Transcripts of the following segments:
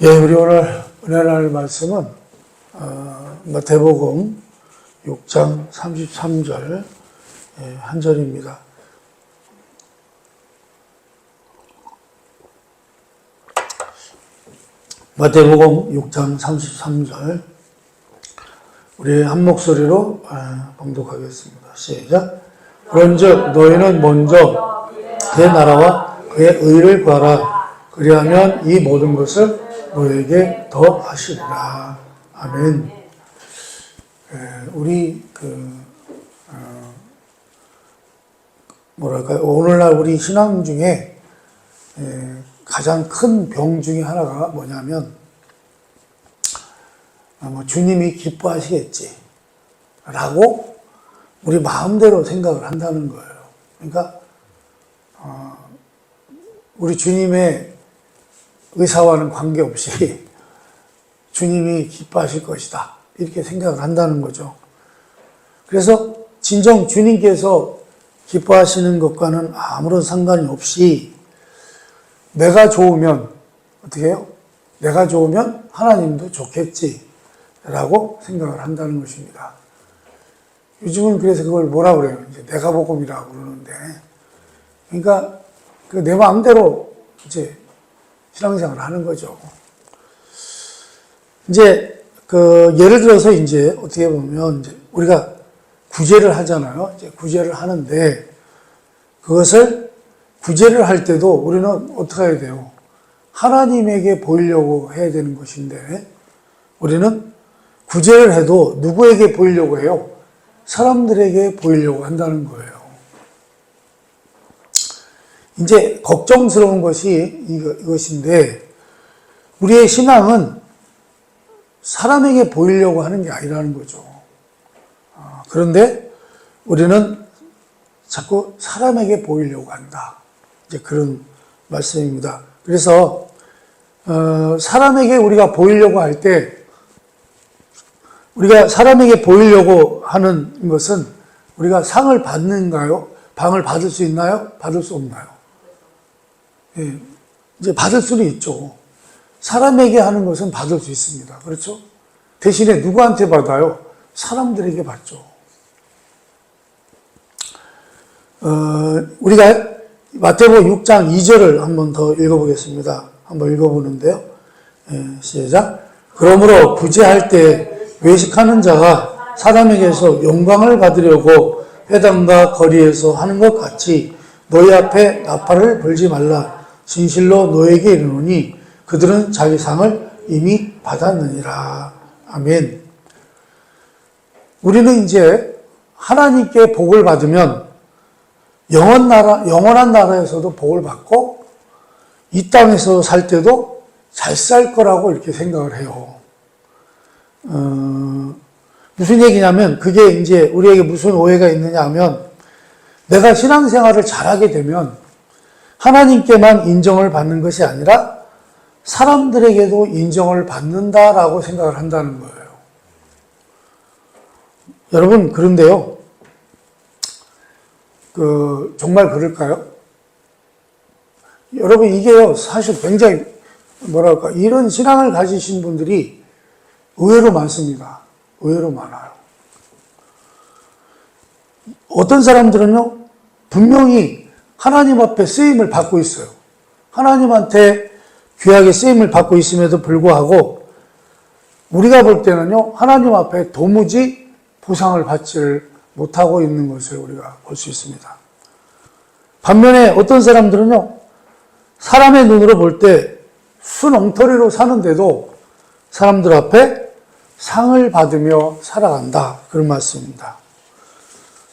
예, 우리 오늘 은혜 나눌 말씀은 마태복음 6장 33절 한 절입니다. 마태복음 6장 33절 우리 한 목소리로 봉독하겠습니다. 시작. 그런즉 너희는 먼저 그의 나라와 그의 의를 구하라. 그리하면 이 모든 것을 너에게 더 하시리라. 아멘. 우리 오늘날 우리 신앙 중에 가장 큰 병 중에 하나가 뭐냐면 주님이 기뻐하시겠지 라고 우리 마음대로 생각을 한다는 거예요. 그러니까 우리 주님의 의사와는 관계없이 주님이 기뻐하실 것이다 이렇게 생각을 한다는 거죠. 그래서 진정 주님께서 기뻐하시는 것과는 아무런 상관이 없이 내가 좋으면 어떻게 해요? 내가 좋으면 하나님도 좋겠지 라고 생각을 한다는 것입니다. 요즘은 그래서 그걸 뭐라 그래요? 이제 내가 복음이라고 그러는데, 그러니까 내 마음대로 이제 신앙생활을 하는 거죠. 이제 예를 들어서 이제 어떻게 보면 이제 우리가 구제를 하잖아요. 이제 구제를 하는데 그것을 구제를 할 때도 우리는 어떻게 해야 돼요? 하나님에게 보이려고 해야 되는 것인데 우리는 구제를 해도 누구에게 보이려고 해요? 사람들에게 보이려고 한다는 거예요. 이제 걱정스러운 것이 이것인데 우리의 신앙은 사람에게 보이려고 하는 게 아니라는 거죠. 그런데 우리는 자꾸 사람에게 보이려고 한다. 이제 그런 말씀입니다. 그래서 사람에게 우리가 보이려고 할 때 우리가 사람에게 보이려고 하는 것은 우리가 상을 받는가요? 방을 받을 수 있나요? 받을 수 없나요? 예, 이제 받을 수는 있죠. 사람에게 하는 것은 받을 수 있습니다. 그렇죠? 대신에 누구한테 받아요? 사람들에게 받죠. 우리가 마태복음 6장 2절을 한번 더 읽어보겠습니다. 한번 읽어보는데요. 시작. 그러므로 구제할 때 외식하는 자가 사람에게서 영광을 받으려고 회당과 거리에서 하는 것 같이 너희 앞에 나팔을 불지 말라. 진실로 너에게 이르노니 그들은 자기 상을 이미 받았느니라. 아멘. 우리는 이제 하나님께 복을 받으면 영원한 나라에서도 복을 받고 이 땅에서 살 때도 잘 살 거라고 이렇게 생각을 해요. 무슨 얘기냐면 그게 이제 우리에게 무슨 오해가 있느냐 하면 내가 신앙생활을 잘하게 되면 하나님께만 인정을 받는 것이 아니라 사람들에게도 인정을 받는다라고 생각을 한다는 거예요. 여러분, 그런데요. 정말 그럴까요? 여러분, 이게요, 사실 굉장히, 이런 신앙을 가지신 분들이 의외로 많습니다. 의외로 많아요. 어떤 사람들은요, 분명히 하나님 앞에 쓰임을 받고 있어요. 하나님한테 귀하게 쓰임을 받고 있음에도 불구하고 우리가 볼 때는요, 하나님 앞에 도무지 보상을 받지를 못하고 있는 것을 우리가 볼 수 있습니다. 반면에 어떤 사람들은요, 사람의 눈으로 볼 때 순엉터리로 사는데도 사람들 앞에 상을 받으며 살아간다. 그런 말씀입니다.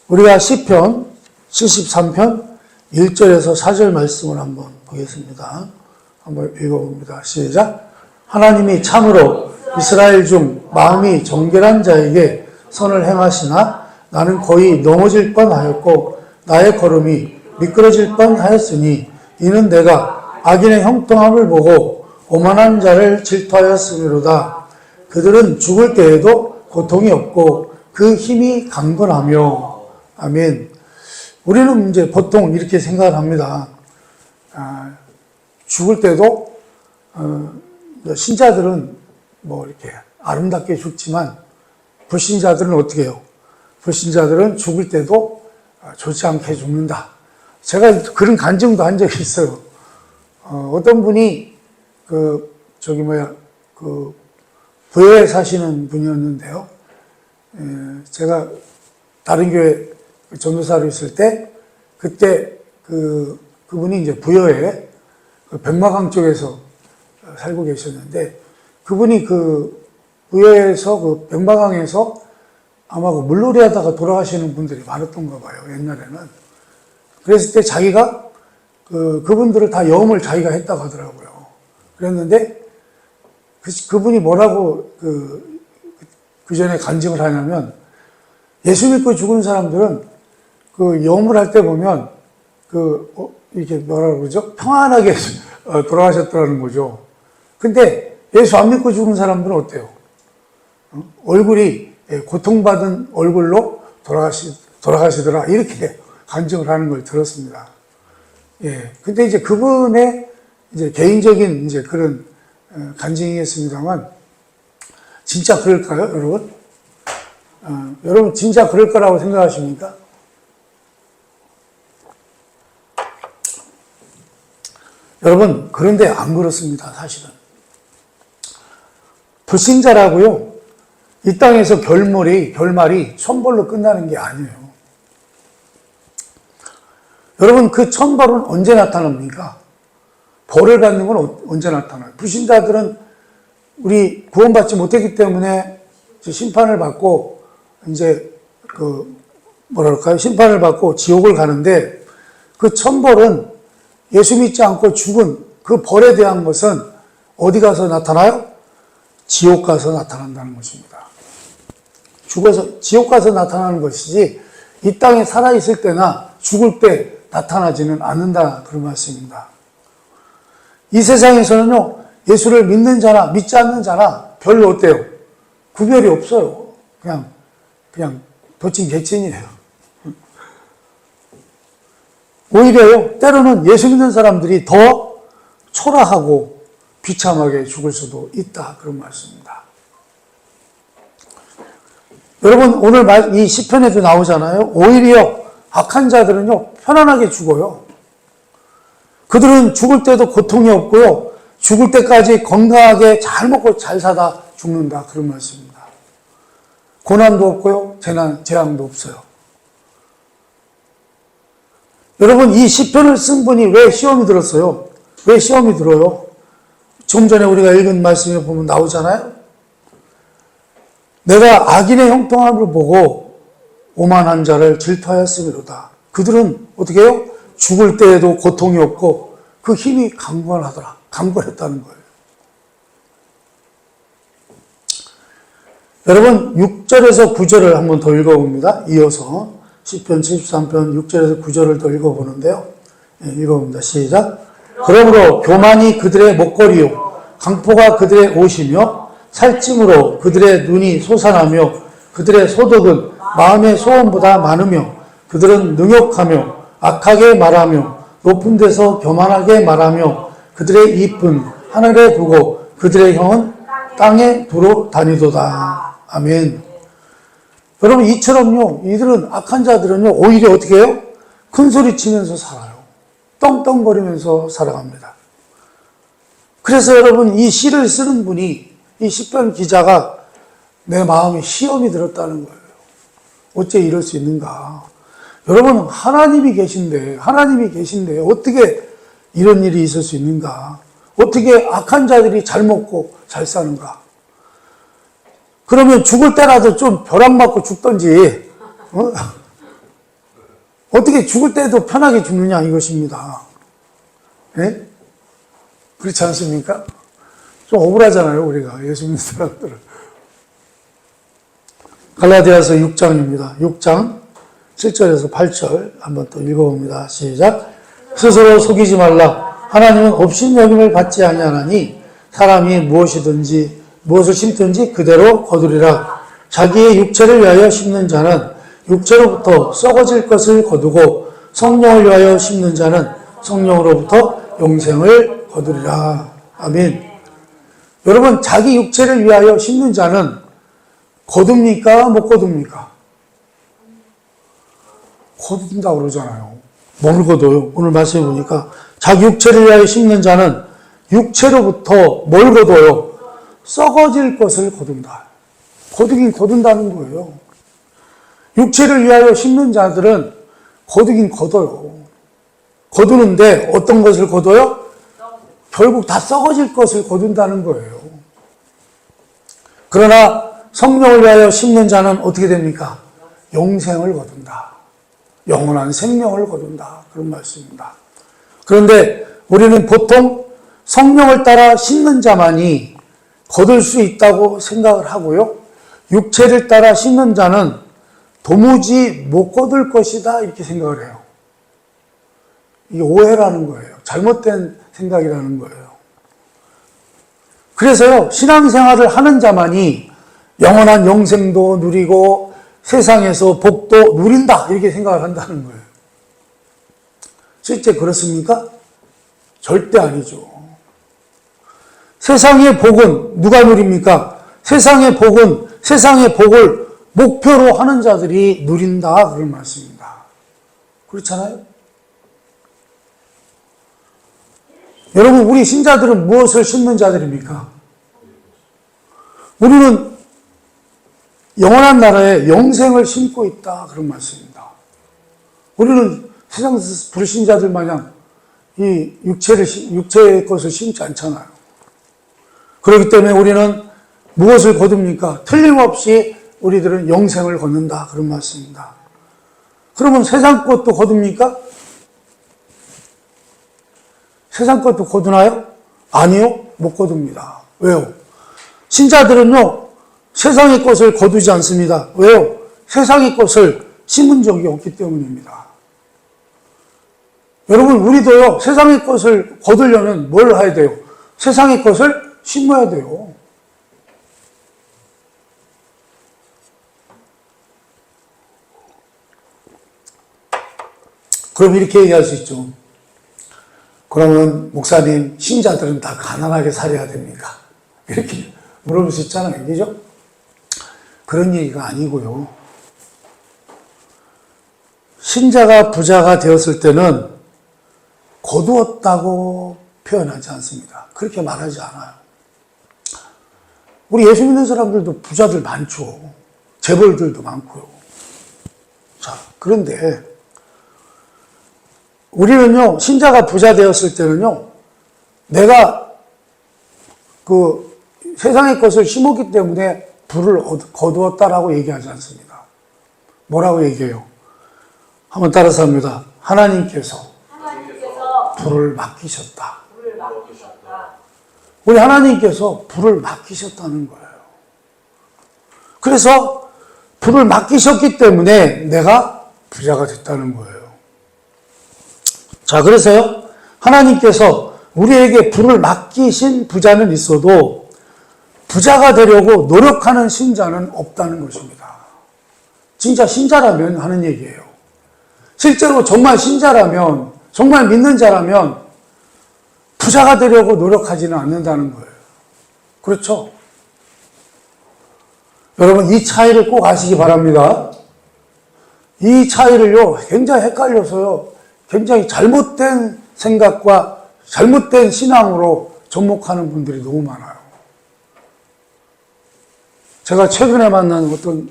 우리가 시편 73편 1절에서 4절 말씀을 한번 보겠습니다. 한번 읽어봅니다. 시작. 하나님이 참으로 이스라엘 중 마음이 정결한 자에게 선을 행하시나 나는 거의 넘어질 뻔하였고 나의 걸음이 미끄러질 뻔하였으니 이는 내가 악인의 형통함을 보고 오만한 자를 질투하였음이로다. 그들은 죽을 때에도 고통이 없고 그 힘이 강건하며. 아멘. 우리는 이제 보통 이렇게 생각을 합니다. 죽을 때도 신자들은 뭐 이렇게 아름답게 죽지만 불신자들은 어떻게 해요? 불신자들은 죽을 때도 좋지 않게 죽는다. 제가 그런 간증도 한 적이 있어요. 어떤 분이 부여에 사시는 분이었는데요. 제가 다른 교회 전도사로 있을 때 그때 그분이 이제 부여에 백마강 쪽에서 살고 계셨는데 그분이 부여에서 백마강에서 아마 물놀이 하다가 돌아가시는 분들이 많았던가 봐요, 옛날에는. 그랬을 때 자기가 그분들을 다 염을 자기가 했다고 하더라고요. 그랬는데 그분이 뭐라고 그 전에 간증을 하냐면 예수 믿고 죽은 사람들은 염을 할 때 보면 이렇게 뭐라 그러죠? 평안하게 돌아가셨다는 거죠. 근데 예수 안 믿고 죽은 사람들은 어때요? 얼굴이 고통받은 얼굴로 돌아가시더라. 이렇게 간증을 하는 걸 들었습니다. 예. 근데 이제 그분의 이제 개인적인 이제 그런 간증이겠습니다만, 진짜 그럴까요, 여러분? 여러분, 진짜 그럴 거라고 생각하십니까? 여러분, 그런데 안 그렇습니다, 사실은. 불신자라고요, 이 땅에서 결말이 천벌로 끝나는 게 아니에요. 여러분, 그 천벌은 언제 나타납니까? 벌을 받는 건 언제 나타나요? 불신자들은 우리 구원받지 못했기 때문에 심판을 받고, 이제, 심판을 받고 지옥을 가는데, 그 천벌은 예수 믿지 않고 죽은 그 벌에 대한 것은 어디 가서 나타나요? 지옥 가서 나타난다는 것입니다. 지옥 가서 나타나는 것이지, 이 땅에 살아있을 때나 죽을 때 나타나지는 않는다, 그런 말씀입니다. 이 세상에서는요, 예수를 믿는 자나 믿지 않는 자나 별로 어때요? 구별이 없어요. 그냥 도찐 개찐이에요. 오히려요, 때로는 예수 믿는 사람들이 더 초라하고 비참하게 죽을 수도 있다, 그런 말씀입니다. 여러분, 오늘 이 시편에도 나오잖아요. 오히려 악한 자들은요, 편안하게 죽어요. 그들은 죽을 때도 고통이 없고요, 죽을 때까지 건강하게 잘 먹고 잘 사다 죽는다, 그런 말씀입니다. 고난도 없고요, 재앙도 없어요. 여러분, 이 시편을 쓴 분이 왜 시험이 들었어요? 왜 시험이 들어요? 좀 전에 우리가 읽은 말씀에 보면 나오잖아요. 내가 악인의 형통함을 보고 오만한 자를 질투하였음이로다. 그들은 어떻게 해요? 죽을 때에도 고통이 없고 그 힘이 강건했다는 거예요. 여러분, 6절에서 9절을 한번 더 읽어봅니다. 이어서 시편 73편 6절에서 9절을 더 읽어보는데요. 읽어봅니다. 시작. 그러므로 교만이 그들의 목걸이요, 강포가 그들의 옷이며 살찜으로 그들의 눈이 솟아나며 그들의 소득은 마음의 소원보다 많으며 그들은 능욕하며 악하게 말하며 높은 데서 교만하게 말하며 그들의 입은 하늘에 두고 그들의 혀는 땅에 두루 다니도다. 아멘. 여러분, 이처럼요, 이들은, 악한 자들은요, 오히려 어떻게 해요? 큰 소리 치면서 살아요. 떵떵거리면서 살아갑니다. 그래서 여러분, 이 시를 쓰는 분이, 이 시편 기자가 내 마음에 시험이 들었다는 거예요. 어째 이럴 수 있는가? 여러분, 하나님이 계신데 어떻게 이런 일이 있을 수 있는가? 어떻게 악한 자들이 잘 먹고 잘 사는가? 그러면 죽을 때라도 좀 벼락 맞고 죽던지, 어떻게 죽을 때도 편하게 죽느냐, 이것입니다. 예? 그렇지 않습니까? 좀 억울하잖아요, 우리가. 예수 믿는 사람들은. 갈라디아서 6장입니다. 6장 7절에서 8절 한번 또 읽어봅니다. 시작. 스스로 속이지 말라. 하나님은 업신여김을 받지 아니하나니 사람이 무엇을 심든지 그대로 거두리라. 자기의 육체를 위하여 심는 자는 육체로부터 썩어질 것을 거두고 성령을 위하여 심는 자는 성령으로부터 영생을 거두리라. 아멘. 여러분, 자기 육체를 위하여 심는 자는 거둡니까? 못 거둡니까? 거둔다고 그러잖아요. 뭘 거둬요? 오늘 말씀해 보니까 자기 육체를 위하여 심는 자는 육체로부터 뭘 거둬요? 썩어질 것을 거둔다. 거두긴 거둔다는 거예요. 육체를 위하여 심는 자들은 거두긴 거둬요. 거두는데 어떤 것을 거둬요? 결국 다 썩어질 것을 거둔다는 거예요. 그러나 성령을 위하여 심는 자는 어떻게 됩니까? 영생을 거둔다. 영원한 생명을 거둔다. 그런 말씀입니다. 그런데 우리는 보통 성령을 따라 심는 자만이 거둘 수 있다고 생각을 하고요. 육체를 따라 심는 자는 도무지 못 거둘 것이다 이렇게 생각을 해요. 이게 오해라는 거예요. 잘못된 생각이라는 거예요. 그래서요, 신앙생활을 하는 자만이 영원한 영생도 누리고 세상에서 복도 누린다 이렇게 생각을 한다는 거예요. 실제 그렇습니까? 절대 아니죠. 세상의 복은 누가 누립니까? 세상의 복은 세상의 복을 목표로 하는 자들이 누린다 그런 말씀입니다. 그렇잖아요? 여러분, 우리 신자들은 무엇을 심는 자들입니까? 우리는 영원한 나라에 영생을 심고 있다 그런 말씀입니다. 우리는 세상에서 불신자들 마냥 이 육체의 것을 심지 않잖아요. 그렇기 때문에 우리는 무엇을 거둡니까? 틀림없이 우리들은 영생을 걷는다 그런 말씀입니다. 그러면 세상 것도 거둡니까? 세상 것도 거두나요? 아니요, 못 거둡니다. 왜요? 신자들은요, 세상의 것을 거두지 않습니다. 왜요? 세상의 것을 심은 적이 없기 때문입니다. 여러분, 우리도요, 세상의 것을 거두려면 뭘 해야 돼요? 세상의 것을 심어야 돼요. 그럼 이렇게 얘기할 수 있죠. 그러면 목사님, 신자들은 다 가난하게 살아야 됩니까? 이렇게 물어볼 수 있잖아요. 그죠? 그런 얘기가 아니고요. 신자가 부자가 되었을 때는 거두었다고 표현하지 않습니다. 그렇게 말하지 않아요. 우리 예수 믿는 사람들도 부자들 많죠. 재벌들도 많고요. 자, 그런데 우리는요, 신자가 부자 되었을 때는요, 내가 그 세상의 것을 심었기 때문에 부를 거두었다라고 얘기하지 않습니다. 뭐라고 얘기해요? 한번 따라서 합니다. 하나님께서 불을 맡기셨다. 우리 하나님께서 불을 맡기셨다는 거예요. 그래서 불을 맡기셨기 때문에 내가 부자가 됐다는 거예요. 자, 그래서요, 하나님께서 우리에게 불을 맡기신 부자는 있어도 부자가 되려고 노력하는 신자는 없다는 것입니다. 진짜 신자라면 하는 얘기예요. 실제로 정말 신자라면, 정말 믿는 자라면 부자가 되려고 노력하지는 않는다는 거예요. 그렇죠? 여러분, 이 차이를 꼭 아시기 바랍니다. 이 차이를요, 굉장히 헷갈려서요, 굉장히 잘못된 생각과 잘못된 신앙으로 접목하는 분들이 너무 많아요. 제가 최근에 만난 어떤,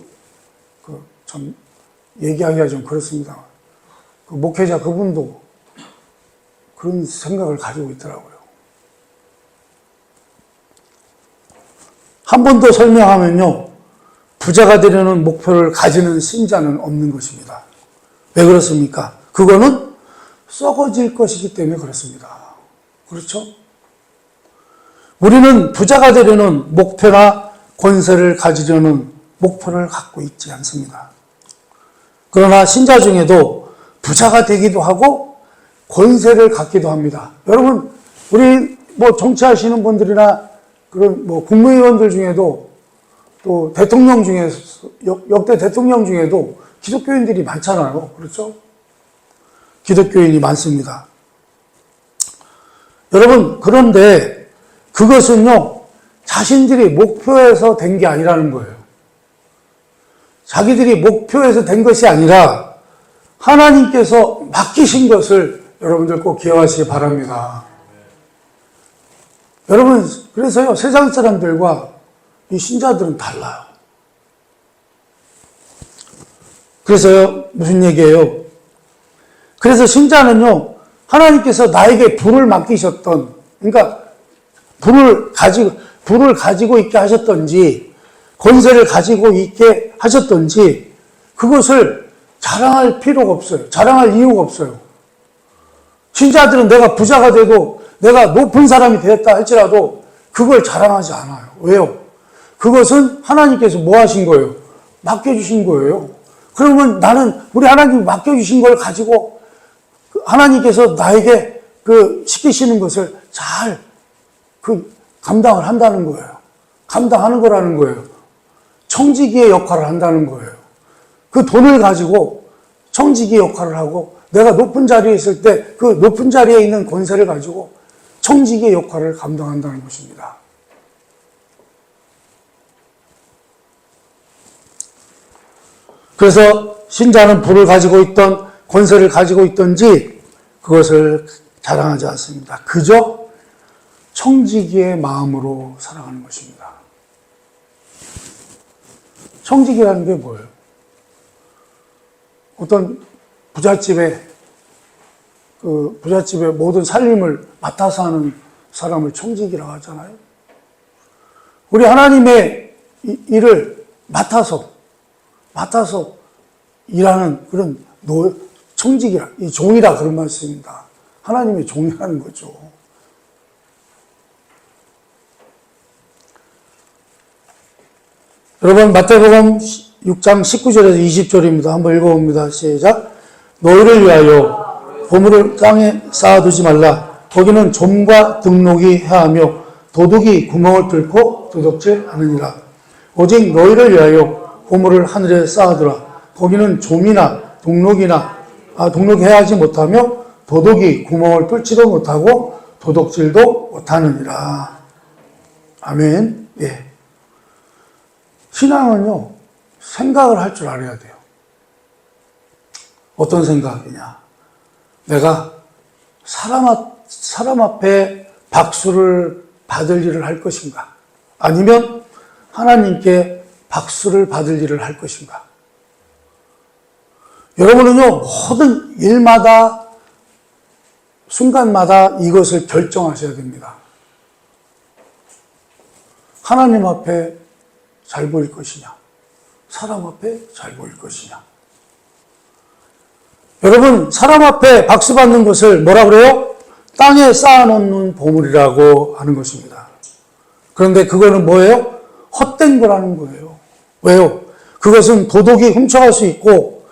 좀, 얘기하기가 좀 그렇습니다. 그 목회자 그분도 그런 생각을 가지고 있더라고요. 한 번 더 설명하면요, 부자가 되려는 목표를 가지는 신자는 없는 것입니다. 왜 그렇습니까? 그거는 썩어질 것이기 때문에 그렇습니다. 그렇죠? 우리는 부자가 되려는 목표나 권세를 가지려는 목표를 갖고 있지 않습니다. 그러나 신자 중에도 부자가 되기도 하고 권세를 갖기도 합니다. 여러분, 우리 뭐 정치하시는 분들이나 그런 뭐 국무위원들 중에도 또 대통령 중에서 역대 대통령 중에도 기독교인들이 많잖아요. 그렇죠? 기독교인이 많습니다. 여러분, 그런데 그것은요, 자신들이 목표에서 된 게 아니라는 거예요. 자기들이 목표에서 된 것이 아니라 하나님께서 맡기신 것을 여러분들 꼭 기억하시기 바랍니다. 여러분, 그래서요, 세상 사람들과 이 신자들은 달라요. 그래서요, 무슨 얘기예요? 그래서 신자는요, 하나님께서 나에게 불을 맡기셨던, 그러니까 불을 가지고 있게 하셨던지, 권세를 가지고 있게 하셨던지, 그것을 자랑할 필요가 없어요. 자랑할 이유가 없어요. 신자들은 내가 부자가 되고, 내가 높은 사람이 되었다 할지라도, 그걸 자랑하지 않아요. 왜요? 그것은 하나님께서 뭐 하신 거예요? 맡겨주신 거예요. 그러면 나는 우리 하나님이 맡겨주신 걸 가지고 하나님께서 나에게 시키시는 것을 잘 감당을 한다는 거예요. 감당하는 거라는 거예요. 청지기의 역할을 한다는 거예요. 그 돈을 가지고 청지기 역할을 하고 내가 높은 자리에 있을 때 그 높은 자리에 있는 권세를 가지고 청지기의 역할을 감당한다는 것입니다. 그래서 신자는 불을 가지고 있던 권세를 가지고 있던지 그것을 자랑하지 않습니다. 그저 청지기의 마음으로 살아가는 것입니다. 청지기라는 게 뭐예요? 어떤 부잣집에 모든 살림을 맡아서 하는 사람을 청지기라고 하잖아요. 우리 하나님의 일을 맡아서 일하는 그런 청직이라, 이 종이라 그런 말씀입니다. 하나님의 종이라는 거죠. 여러분, 마태복음 6장 19절에서 20절입니다. 한번 읽어봅니다. 시작. 너희를 위하여 보물을 땅에 쌓아두지 말라. 거기는 좀과 등록이 해하며 도둑이 구멍을 뚫고 도둑질 하느니라. 오직 너희를 위하여 보물을 하늘에 쌓아두라. 거기는 좀이나 동록이 해하지 못하며 도둑이 구멍을 뚫지도 못하고 도둑질도 못하느니라. 아멘. 예. 신앙은요, 생각을 할 줄 알아야 돼요. 어떤 생각이냐. 내가 사람 앞에 박수를 받을 일을 할 것인가? 아니면 하나님께 박수를 받을 일을 할 것인가? 여러분은요, 모든 일마다, 순간마다 이것을 결정하셔야 됩니다. 하나님 앞에 잘 보일 것이냐? 사람 앞에 잘 보일 것이냐? 여러분, 사람 앞에 박수 받는 것을 뭐라 그래요? 땅에 쌓아놓는 보물이라고 하는 것입니다. 그런데 그거는 뭐예요? 헛된 거라는 거예요. 왜요? 그것은 도둑이 훔쳐갈 수 있고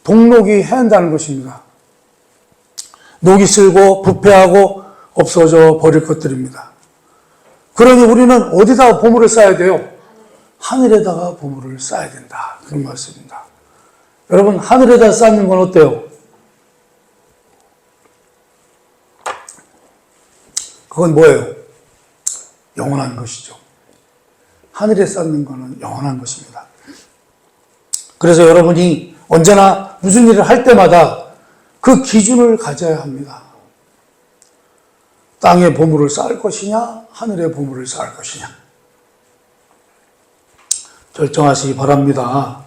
동록이 해한다는 것입니다. 녹이 슬고 부패하고 없어져 버릴 것들입니다. 그러니 우리는 어디다가 보물을 쌓아야 돼요? 하늘에다가 보물을 쌓아야 된다. 그런 말씀입니다. 여러분, 하늘에다 쌓는 건 어때요? 그건 뭐예요? 영원한 것이죠. 하늘에 쌓는 것은 영원한 것입니다. 그래서 여러분이 언제나 무슨 일을 할 때마다 그 기준을 가져야 합니다. 땅에 보물을 쌓을 것이냐, 하늘에 보물을 쌓을 것이냐. 결정하시기 바랍니다.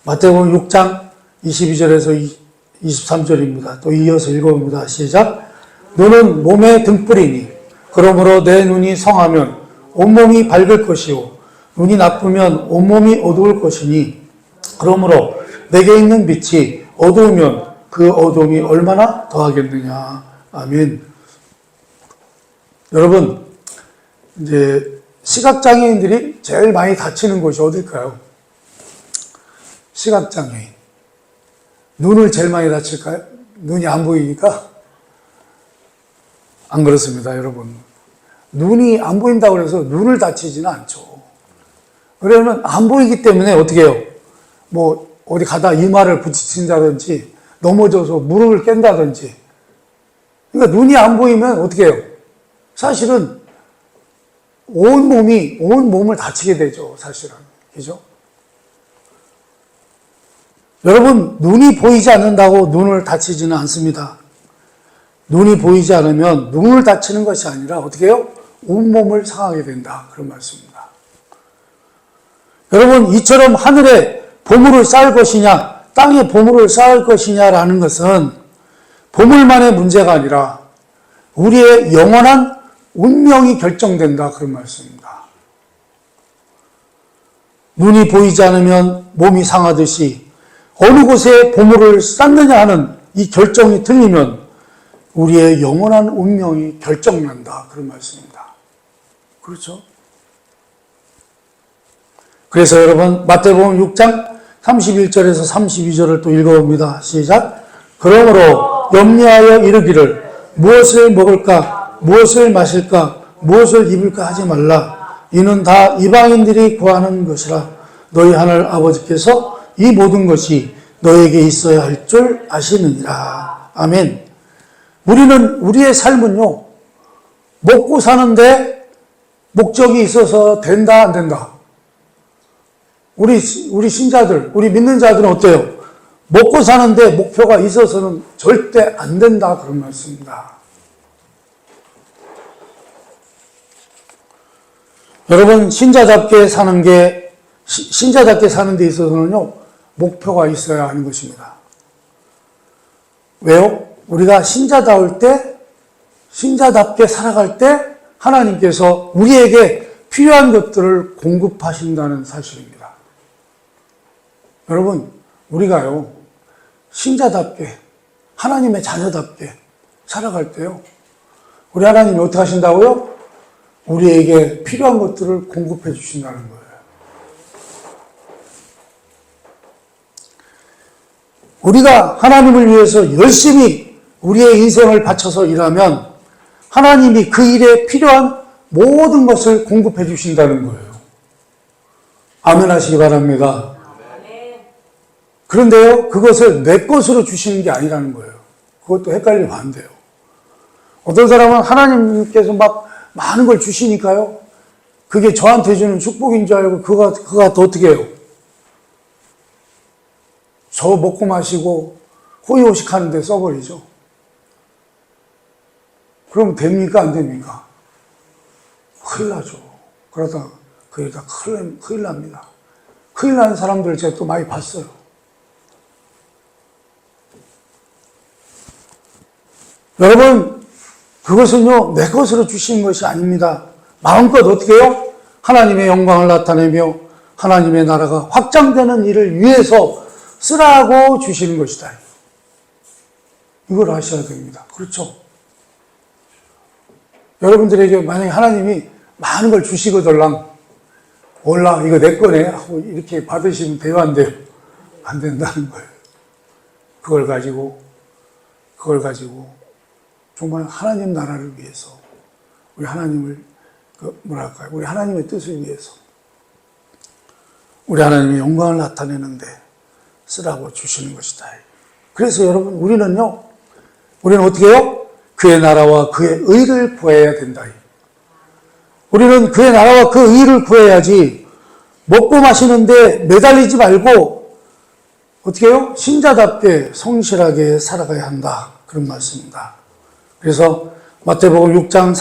마태복음 6장 22절에서 23절입니다. 또 이어서 읽어봅니다. 시작. 너는 몸의 등불이니 그러므로 내 눈이 성하면 온몸이 밝을 것이요 눈이 나쁘면 온몸이 어두울 것이니 그러므로 내게 있는 빛이 어두우면 그 어두움이 얼마나 더하겠느냐. 아멘. 여러분, 이제 시각장애인들이 제일 많이 다치는 곳이 어딜까요? 시각장애인. 눈을 제일 많이 다칠까요? 눈이 안 보이니까? 안 그렇습니다, 여러분. 눈이 안 보인다고 해서 눈을 다치지는 않죠. 그러면 안 보이기 때문에 어떻게 해요? 뭐, 어디 가다 이마를 부딪힌다든지, 넘어져서 무릎을 깬다든지. 그러니까 눈이 안 보이면 어떻게 해요? 사실은 온 몸을 다치게 되죠, 사실은. 그죠? 여러분, 눈이 보이지 않는다고 눈을 다치지는 않습니다. 눈이 보이지 않으면 눈을 다치는 것이 아니라 어떻게 해요? 온몸을 상하게 된다. 그런 말씀입니다. 여러분, 이처럼 하늘에 보물을 쌓을 것이냐, 땅에 보물을 쌓을 것이냐라는 것은 보물만의 문제가 아니라 우리의 영원한 운명이 결정된다. 그런 말씀입니다. 눈이 보이지 않으면 몸이 상하듯이 어느 곳에 보물을 쌓느냐 하는 이 결정이 틀리면 우리의 영원한 운명이 결정난다. 그런 말씀입니다. 그렇죠? 그래서 여러분, 마태복음 6장 31절에서 32절을 또 읽어봅니다. 시작. 그러므로 염려하여 이르기를 무엇을 먹을까, 무엇을 마실까, 무엇을 입을까 하지 말라. 이는 다 이방인들이 구하는 것이라. 너희 하늘 아버지께서 이 모든 것이 너에게 있어야 할 줄 아시느니라. 아멘. 우리의 삶은요, 먹고 사는데 목적이 있어서 된다, 안 된다? 우리 신자들, 우리 믿는 자들은 어때요? 먹고 사는데 목표가 있어서는 절대 안 된다, 그런 말씀입니다. 여러분, 신자답게 사는 데 있어서는요, 목표가 있어야 하는 것입니다. 왜요? 우리가 신자답게 살아갈 때 하나님께서 우리에게 필요한 것들을 공급하신다는 사실입니다. 여러분, 우리가요, 신자답게, 하나님의 자녀답게 살아갈 때요, 우리 하나님이 어떻게 하신다고요? 우리에게 필요한 것들을 공급해 주신다는 거예요. 우리가 하나님을 위해서 열심히 우리의 인생을 바쳐서 일하면 하나님이 그 일에 필요한 모든 것을 공급해 주신다는 거예요. 아멘 하시기 바랍니다. 그런데요, 그것을 내 것으로 주시는 게 아니라는 거예요. 그것도 헷갈리면 안 돼요. 어떤 사람은 하나님께서 막 많은 걸 주시니까요, 그게 저한테 주는 축복인 줄 알고 그가 더 어떻게 해요? 저 먹고 마시고 호의호식 하는데 써버리죠. 그럼 됩니까? 안 됩니까? 큰일 나죠. 그러다 그러다 큰일 납니다. 큰일 나는 사람들을 제가 또 많이 봤어요. 여러분, 그것은요, 내 것으로 주신 것이 아닙니다. 마음껏 어떻게 해요? 하나님의 영광을 나타내며 하나님의 나라가 확장되는 일을 위해서 쓰라고 주시는 것이다. 이걸 아셔야 됩니다. 그렇죠? 여러분들에게 만약에 하나님이 많은 걸 주시거들랑 올라 이거 내 거네 하고 이렇게 받으시면 돼요, 안 돼요? 안 된다는 거예요. 그걸 가지고 정말 하나님 나라를 위해서 우리 하나님을 우리 하나님의 뜻을 위해서 우리 하나님의 영광을 나타내는데 쓰라고 주시는 것이다. 그래서 여러분, 우리는 어떻게 해요? 그의 나라와 그의 의를 구해야 된다. 우리는 그의 나라와 그 의를 구해야지 먹고 마시는데 매달리지 말고 어떻게 해요? 신자답게 성실하게 살아가야 한다. 그런 말씀입니다. 그래서 마태복음 6장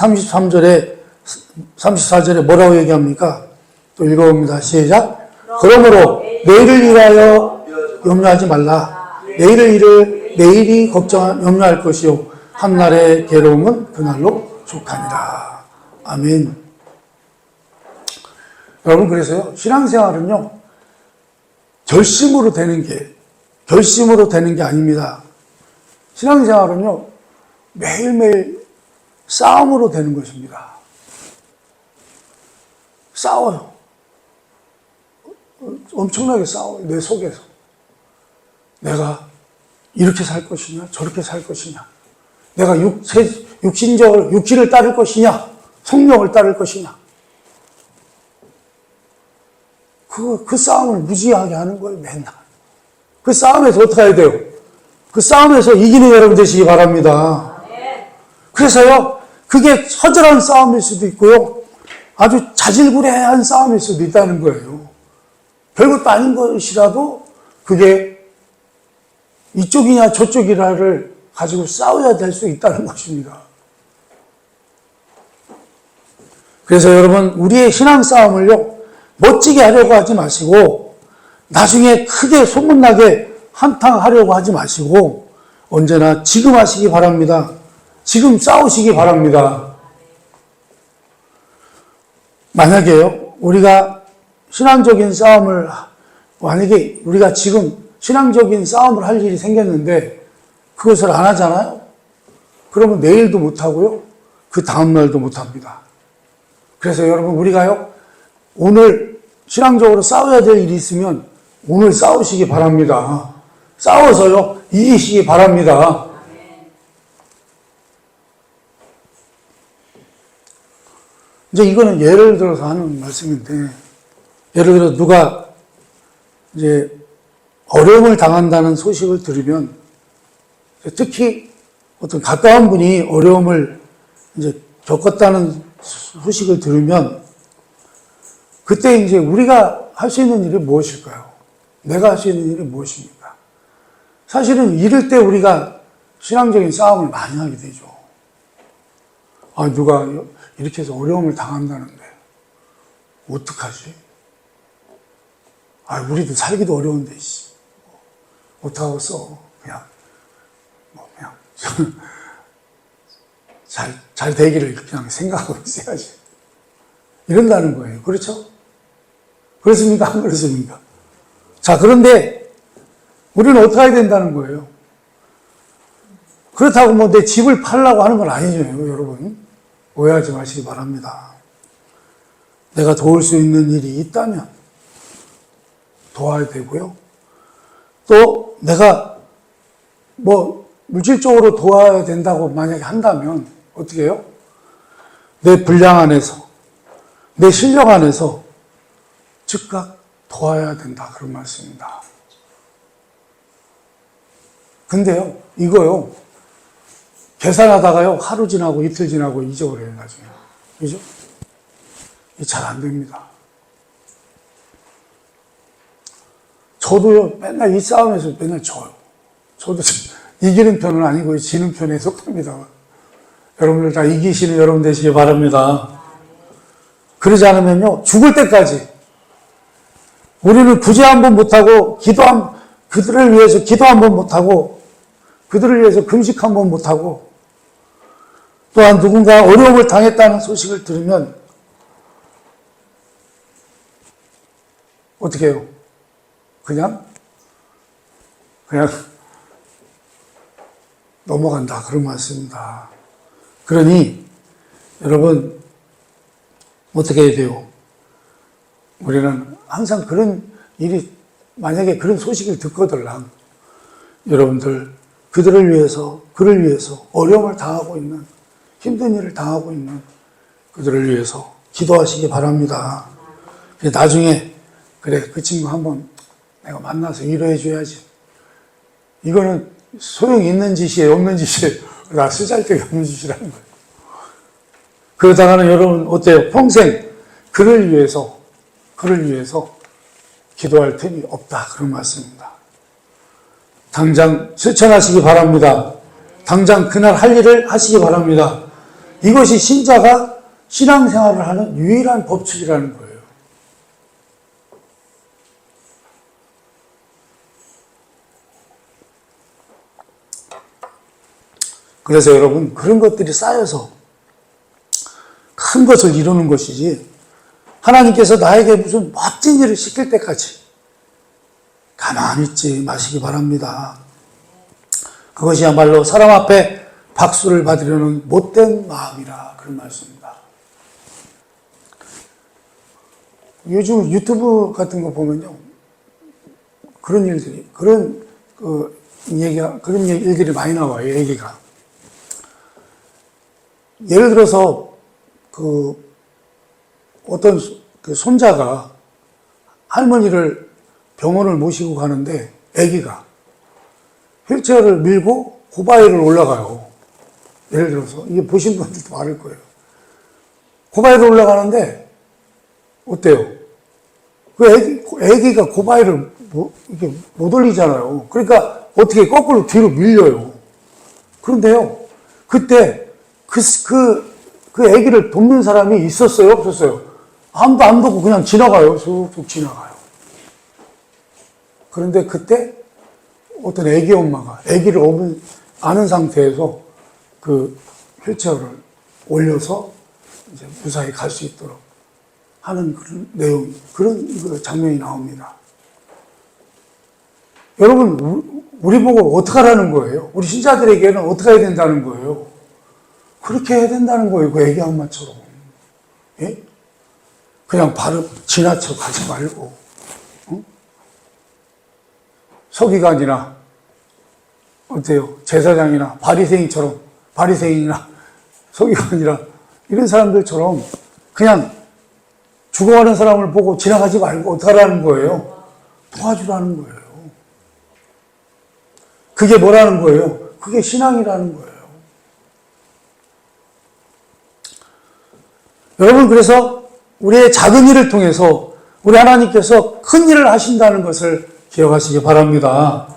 34절에 뭐라고 얘기합니까? 또 읽어봅니다. 시작. 그러므로 내일을 위하여 염려하지 말라. 내일이 염려할 것이요 한날의 괴로움은 그날로 족하니라. 아멘. 여러분, 그래서요, 신앙생활은요, 결심으로 되는 게 아닙니다. 신앙생활은요, 매일매일 싸움으로 되는 것입니다. 싸워요. 엄청나게 싸워요. 내 속에서. 내가 이렇게 살 것이냐, 저렇게 살 것이냐. 내가 육신을 따를 것이냐, 성령을 따를 것이냐. 그 싸움을 무지하게 하는 거예요, 맨날. 그 싸움에서 어떻게 해야 돼요? 그 싸움에서 이기는 여러분 되시기 바랍니다. 그래서요, 그게 처절한 싸움일 수도 있고요, 아주 자질구레한 싸움일 수도 있다는 거예요. 별것도 아닌 것이라도 그게 이쪽이냐 저쪽이냐를 가지고 싸워야 될 수 있다는 것입니다. 그래서 여러분, 우리의 신앙 싸움을요, 멋지게 하려고 하지 마시고, 나중에 크게 소문나게 한탕하려고 하지 마시고, 언제나 지금 하시기 바랍니다. 지금 싸우시기 바랍니다. 만약에요, 우리가 신앙적인 싸움을, 만약에 우리가 지금 신앙적인 싸움을 할 일이 생겼는데, 그것을 안 하잖아요? 그러면 내일도 못하고요, 그 다음날도 못합니다. 그래서 여러분, 우리가요, 오늘 신앙적으로 싸워야 될 일이 있으면 오늘 싸우시기 바랍니다. 싸워서요, 이기시기 바랍니다. 이제 이거는 예를 들어서 하는 말씀인데, 예를 들어 누가 이제 어려움을 당한다는 소식을 들으면, 특히 어떤 가까운 분이 어려움을 이제 겪었다는 소식을 들으면, 그때 이제 우리가 할 수 있는 일이 무엇일까요? 내가 할 수 있는 일이 무엇입니까? 사실은 이럴 때 우리가 신앙적인 싸움을 많이 하게 되죠. 아, 누가 이렇게 해서 어려움을 당한다는데, 어떡하지? 아, 우리도 살기도 어려운데, 어떡하겠어? 그냥, 잘 되기를 그냥 생각하고 있어야지. 이런다는 거예요. 그렇죠? 그렇습니까? 안 그렇습니까? 자, 그런데 우리는 어떻게 해야 된다는 거예요? 그렇다고 뭐 내 집을 팔려고 하는 건 아니죠, 여러분. 오해하지 마시기 바랍니다. 내가 도울 수 있는 일이 있다면 도와야 되고요. 또 내가 뭐 물질적으로 도와야 된다고 만약에 한다면 어떻게 해요? 내 분량 안에서, 내 실력 안에서 즉각 도와야 된다, 그런 말씀입니다. 근데요, 이거요, 계산하다가요, 하루 지나고 이틀 지나고 잊어버려요, 나중에. 그죠? 잘 안 됩니다. 저도요, 맨날 이 싸움에서 맨날 져요. 저도 이기는 편은 아니고 지는 편에 속합니다. 여러분들 다 이기시는 여러분 되시기 바랍니다. 그러지 않으면요, 죽을 때까지 우리는 구제 한 번 못하고, 그들을 위해서 기도 한 번 못하고, 그들을 위해서 금식 한 번 못하고, 또한 누군가 어려움을 당했다는 소식을 들으면 어떻게 해요? 그냥 넘어간다, 그런 말씀입니다. 그러니 여러분, 어떻게 해야 돼요? 우리는 항상 그런 일이, 만약에 그런 소식을 듣거들랑 여러분들 그들을 위해서, 그를 위해서 어려움을 당하고 있는, 힘든 일을 당하고 있는 그들을 위해서 기도하시기 바랍니다. 나중에 그래, 그 친구 한번 내가 만나서 위로해 줘야지. 이거는 소용이 있는 짓이에요, 없는 짓이에요? 나 쓰잘데기 없는 짓이라는 거예요. 그러다가는 여러분 어때요? 평생 그를 위해서 기도할 틈이 없다, 그런 말씀입니다. 당장 실천하시기 바랍니다. 당장 그날 할 일을 하시기 바랍니다. 이것이 신자가 신앙생활을 하는 유일한 법칙이라는 거예요. 그래서 여러분, 그런 것들이 쌓여서 큰 것을 이루는 것이지, 하나님께서 나에게 무슨 멋진 일을 시킬 때까지 가만히 있지 마시기 바랍니다. 그것이야말로 사람 앞에 박수를 받으려는 못된 마음이라, 그런 말씀입니다. 요즘 유튜브 같은 거 보면요, 그런 일들이, 그런 일들이 많이 나와요, 얘기가. 예를 들어서, 어떤 손자가 할머니를 병원을 모시고 가는데, 아기가 휠체어를 밀고 고바위를 올라가요. 예를 들어서, 이게 보신 분들도 많을 거예요. 고바위를 올라가는데, 어때요? 애기가 고바위를 이렇게 못 올리잖아요. 그러니까 어떻게 거꾸로 뒤로 밀려요. 그런데요, 그때 그 애기를 돕는 사람이 있었어요? 없었어요? 아무도 안 돕고 그냥 지나가요. 쑥쑥 지나가요. 그런데 그때 어떤 애기 엄마가 애기를 안은 상태에서 그 휠체어를 올려서 이제 무사히 갈 수 있도록 하는 그런 내용, 그런 장면이 나옵니다. 여러분, 우리 보고 어떻게 하라는 거예요? 우리 신자들에게는 어떻게 해야 된다는 거예요? 그렇게 해야 된다는 거예요. 그 애기 엄마처럼. 예? 그냥 바로 지나쳐 가지 말고, 서기관이나, 어때요? 제사장이나, 바리새인이나, 서기관이나, 이런 사람들처럼 그냥 죽어가는 사람을 보고 지나가지 말고 어떻게 하라는 거예요? 도와주라는 거예요. 그게 뭐라는 거예요? 그게 신앙이라는 거예요. 여러분, 그래서 우리의 작은 일을 통해서 우리 하나님께서 큰 일을 하신다는 것을 기억하시기 바랍니다.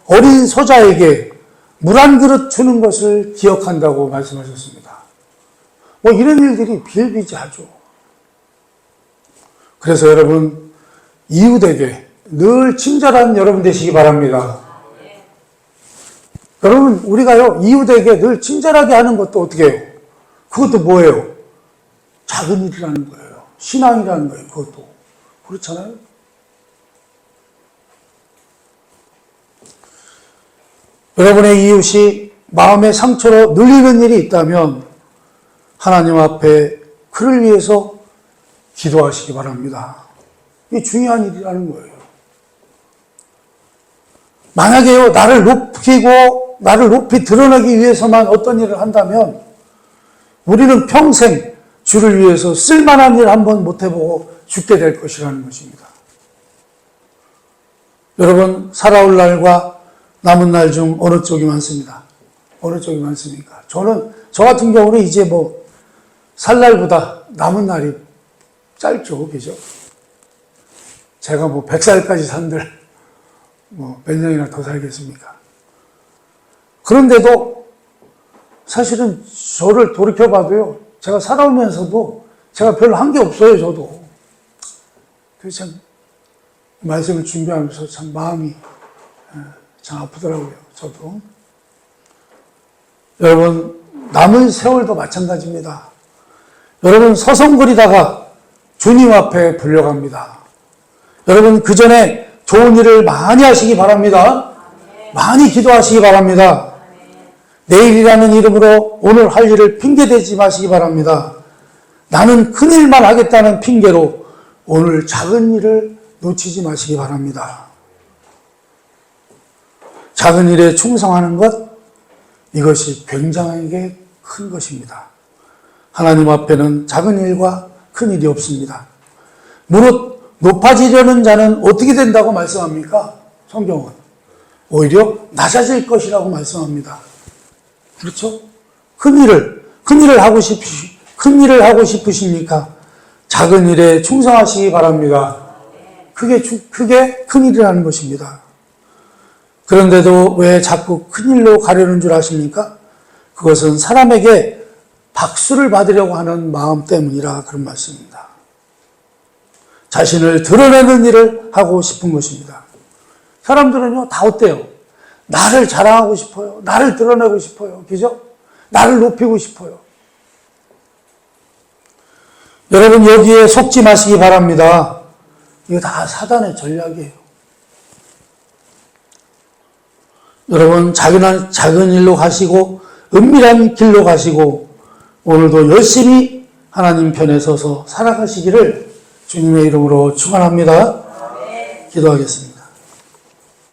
어린 소자에게 물 한 그릇 주는 것을 기억한다고 말씀하셨습니다. 이런 일들이 비일비재하죠. 그래서 여러분, 이웃에게 늘 친절한 여러분 되시기 바랍니다. 여러분, 우리가요, 이웃에게 늘 친절하게 하는 것도 어떻게 해요? 그것도 뭐예요? 작은 일이라는 거예요. 신앙이라는 거예요, 그것도. 그렇잖아요? 여러분의 이웃이 마음의 상처로 눌리는 일이 있다면 하나님 앞에 그를 위해서 기도하시기 바랍니다. 이게 중요한 일이라는 거예요. 만약에요, 나를 높이 드러내기 위해서만 어떤 일을 한다면 우리는 평생 주를 위해서 쓸만한 일 한번 못 해보고 죽게 될 것이라는 것입니다. 여러분, 살아올 날과 남은 날 중 어느 쪽이 많습니다. 어느 쪽이 많습니까? 저 같은 경우는 이제 살 날보다 남은 날이 짧죠. 그죠? 제가 100살까지 산들 몇 년이나 더 살겠습니까? 그런데도 사실은 저를 돌이켜봐도요, 제가 살아오면서도 제가 별로 한 게 없어요, 저도. 그래서 참, 말씀을 준비하면서 참 마음이 참 아프더라고요, 저도. 여러분, 남은 세월도 마찬가지입니다. 여러분, 서성거리다가 주님 앞에 불려갑니다. 여러분, 그 전에 좋은 일을 많이 하시기 바랍니다. 많이 기도하시기 바랍니다. 내일이라는 이름으로 오늘 할 일을 핑계대지 마시기 바랍니다. 나는 큰 일만 하겠다는 핑계로 오늘 작은 일을 놓치지 마시기 바랍니다. 작은 일에 충성하는 것, 이것이 굉장하게 큰 것입니다. 하나님 앞에는 작은 일과 큰 일이 없습니다. 무릇 높아지려는 자는 어떻게 된다고 말씀합니까? 성경은 오히려 낮아질 것이라고 말씀합니다. 그렇죠? 큰 일을 하고 싶으십니까? 작은 일에 충성하시기 바랍니다. 그게 큰 일이라는 것입니다. 그런데도 왜 자꾸 큰 일로 가려는 줄 아십니까? 그것은 사람에게 박수를 받으려고 하는 마음 때문이라 그런 말씀입니다. 자신을 드러내는 일을 하고 싶은 것입니다. 사람들은요, 다 어때요? 나를 자랑하고 싶어요. 나를 드러내고 싶어요. 그죠? 나를 높이고 싶어요. 여러분, 여기에 속지 마시기 바랍니다. 이거 다 사단의 전략이에요. 여러분, 작은 일로 가시고, 은밀한 길로 가시고, 오늘도 열심히 하나님 편에 서서 살아가시기를 주님의 이름으로 축원합니다. 기도하겠습니다.